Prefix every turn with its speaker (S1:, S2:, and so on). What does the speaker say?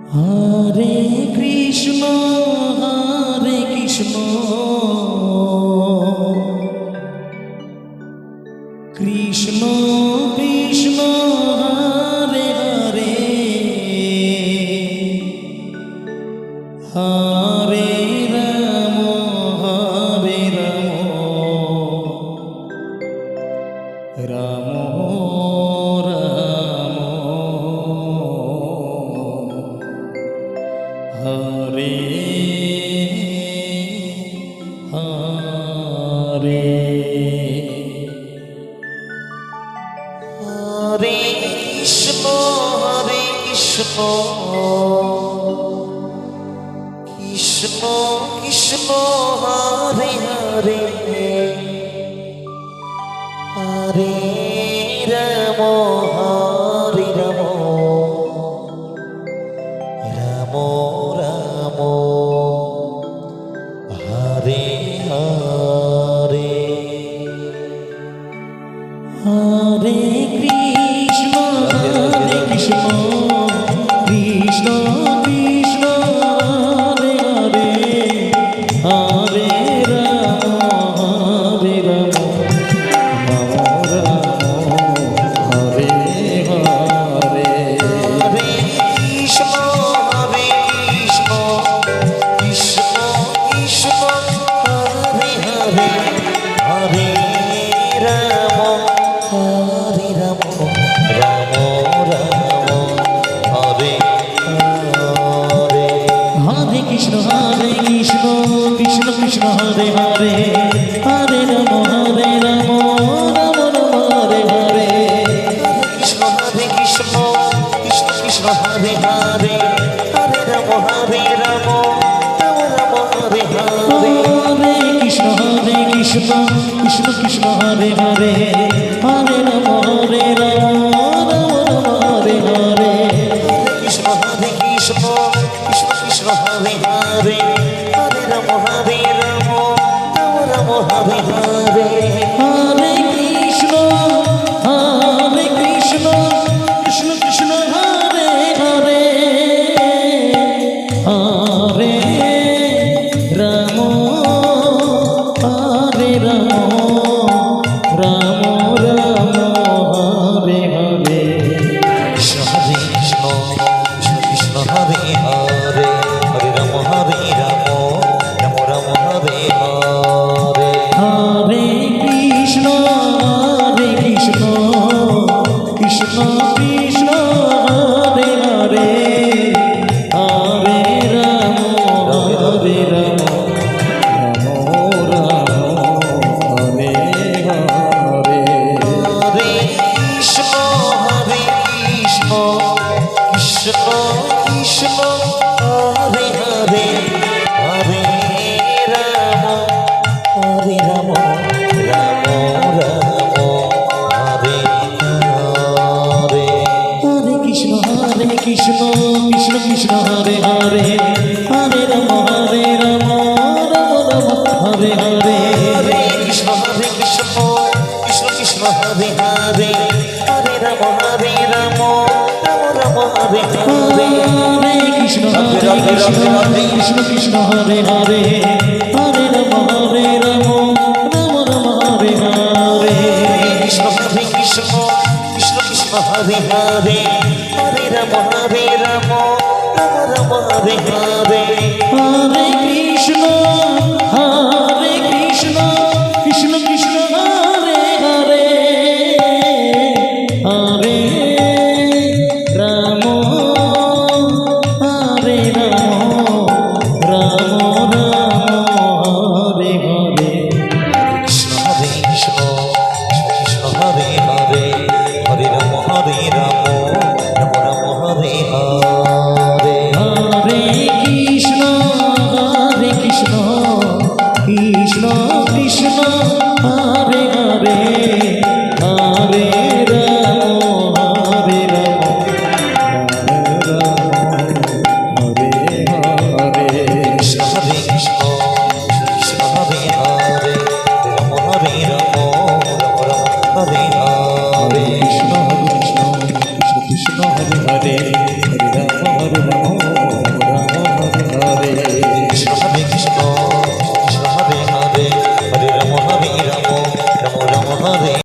S1: Hare Krishna Krishna Krishna Hare Hare Hare Ram Ram Ram Hare Hare Hare Krishna Krishna Krishna Hare Hare Hare Ram Ram Ram Hare Hare Hare Krishna Krishna Krishna Krishna Hare Hare Hare Ram Ram Hare Hare Hare Krishna Krishna Krishna Krishna Hare Hare Hare Ram Ram Ram Hare Hare Hare Krishna Krishna Krishna Hare Hare Hare Ram Ram Ram Hare Hare Krishna Krishna Krishna Krishna Hare Hare Hare Ram Ram Ram Hare Hare Hare Krishna Krishna Krishna Krishna Hare Hare Hare Ram Ram Ram Hare Hare Krishna Krishna Krishna Krishna Hare Hare Hare Ram Ram Ram Hare Hare Hare Krishna Krishna Krishna Hare Hare Hare Ram Ram Ram Hare Hare Krishna Krishna Krishna Hare Hare Hare Ram Ram Ram Hare Hare Hare Krishna Krishna Krishna Krishna Hare Hare Hare Ram Ram Krishna Hare Hare Hare Ram Ram Ram Hare Hare Hare Krishna Krishna Krishna Hare Hare Hare Ram Ram Ram Hare Hare Hare Krishna Krishna Krishna Hare Hare Hare Ram Ram Hare Hare Hare Krishna Krishna Krishna Hare Hare Hare Ram Ram Ram Hare Hare Krishna Krishna Krishna Krishna Hare Hare Hare Ram Ram Ram Hare Hare Hare Krishna Krishna Krishna Hare Hare Hare Ram Hare Ram Ram Hare Hare Krishna Krishna Krishna Hare Hare Hare Ram